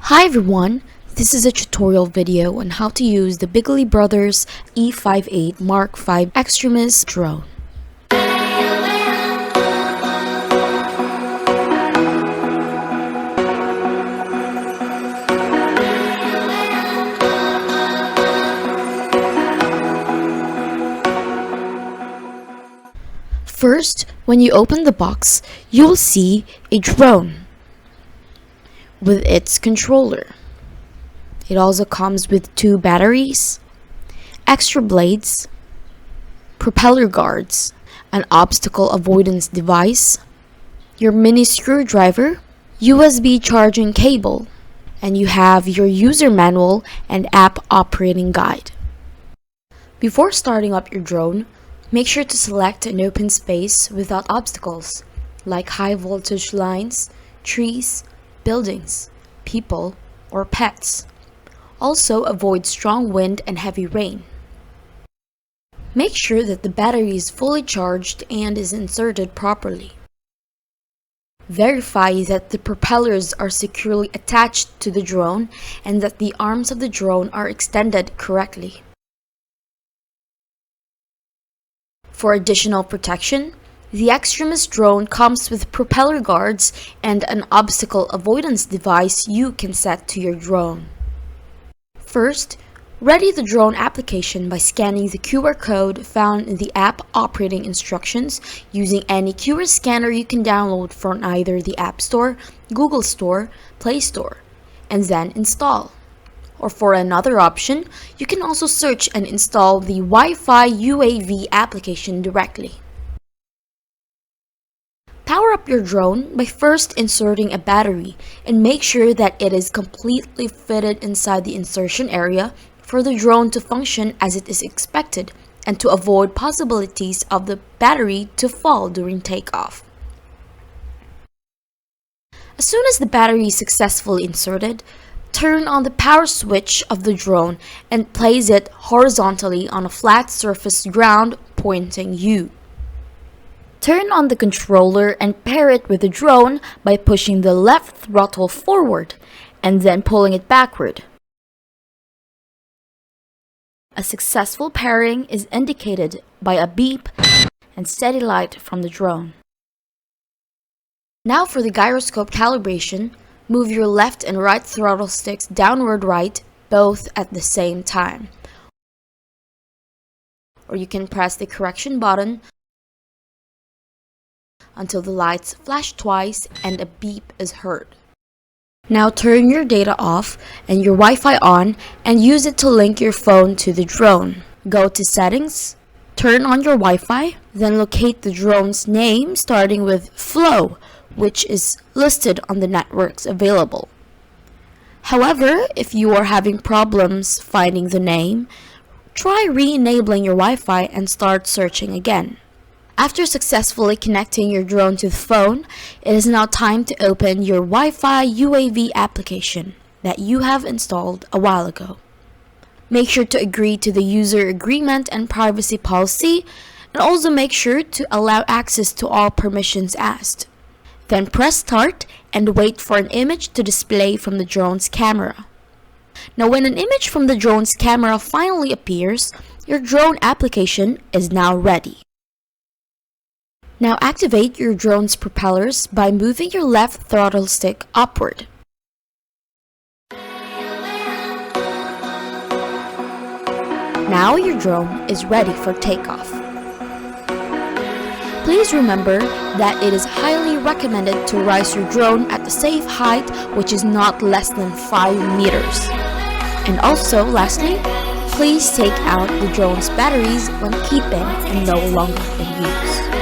Hi everyone, this is a tutorial video on how to use the Bigley Brothers E58 Mark V Extremis drone. First, when you open the box, you will see a drone with its controller. It also comes with 2 batteries, extra blades, propeller guards, an obstacle avoidance device, your mini screwdriver, USB charging cable, and you have your user manual and app operating guide. Before starting up your drone, make sure to select an open space without obstacles, like high voltage lines, trees, buildings, people, or pets. Also, avoid strong wind and heavy rain. Make sure that the battery is fully charged and is inserted properly. Verify that the propellers are securely attached to the drone and that the arms of the drone are extended correctly. For additional protection, the Extremis drone comes with propeller guards and an obstacle avoidance device you can set to your drone. First, ready the drone application by scanning the QR code found in the app operating instructions using any QR scanner you can download from either the App Store, Google Store, Play Store, and then install. Or for another option, you can also search and install the Wi-Fi UAV application directly. Power up your drone by first inserting a battery and make sure that it is completely fitted inside the insertion area for the drone to function as it is expected and to avoid possibilities of the battery to fall during takeoff. As soon as the battery is successfully inserted, turn on the power switch of the drone and place it horizontally on a flat surface ground pointing you. Turn on the controller and pair it with the drone by pushing the left throttle forward and then pulling it backward. A successful pairing is indicated by a beep and steady light from the drone. Now for the gyroscope calibration, move your left and right throttle sticks downward right, both at the same time. Or you can press the correction button until the lights flash twice and a beep is heard. Now turn your data off and your Wi-Fi on and use it to link your phone to the drone. Go to Settings, turn on your Wi-Fi, then locate the drone's name starting with Flow, which is listed on the networks available. However, if you are having problems finding the name, try re-enabling your Wi-Fi and start searching again. After successfully connecting your drone to the phone, it is now time to open your Wi-Fi UAV application that you have installed a while ago. Make sure to agree to the user agreement and privacy policy, and also make sure to allow access to all permissions asked. Then press start and wait for an image to display from the drone's camera. Now when an image from the drone's camera finally appears, your drone application is now ready. Now activate your drone's propellers by moving your left throttle stick upward. Now your drone is ready for takeoff. Please remember that it is highly recommended to rise your drone at a safe height which is not less than 5 meters. And also, lastly, please take out the drone's batteries when keeping and no longer in use.